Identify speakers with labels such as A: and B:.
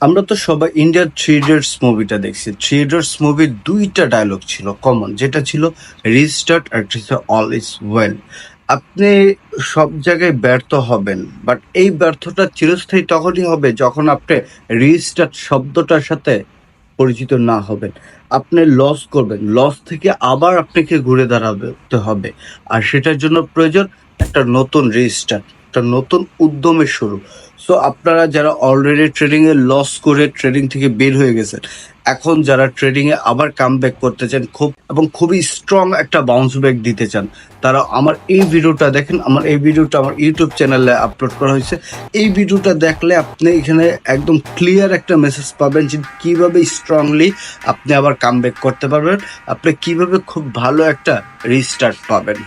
A: আমরা তো সবাই ইন্ডিয়ার থ্রি ইডিয়টস মুভিটা দেখছি। থ্রি ইডিয়টস মুভির দুইটা ডায়লগ ছিল কমন, যেটা ছিল রিস্টার্ট আর অল ইজ ওয়েল। আপনি সব জায়গায় ব্যর্থ হবেন, বাট এই ব্যর্থটা চিরস্থায়ী তখনই হবে যখন আপনি রিস্টার্ট শব্দটার সাথে পরিচিত না হবেন। আপনি লস করবেন, লস থেকে আবার আপনাকে ঘুরে দাঁড়াতে হবে, আর সেটার জন্য প্রয়োজন একটা নতুন রিস্টার্ট, একটা নতুন উদ্যমের শুরু। সো আপনারা যারা অলরেডি ট্রেডিং এ লস করে ট্রেডিং থেকে বের হয়ে গেছেন, এখন যারা ট্রেডিং এ আবার কাম ব্যাক করতে চান খুবই স্ট্রং একটা বাউন্স ব্যাক দিতে চান, তারা আমার এই ভিডিওটা দেখেন। আমার এই ভিডিওটা আমার ইউটিউব চ্যানেলে আপলোড করা হয়েছে। এই ভিডিওটা দেখলে আপনি এখানে একদম ক্লিয়ার একটা মেসেজ পাবেন যে কিভাবে স্ট্রংলি আপনি আবার কাম ব্যাক করতে পারবেন, আপনি কিভাবে খুব ভালো একটা রিস্টার্ট পাবেন।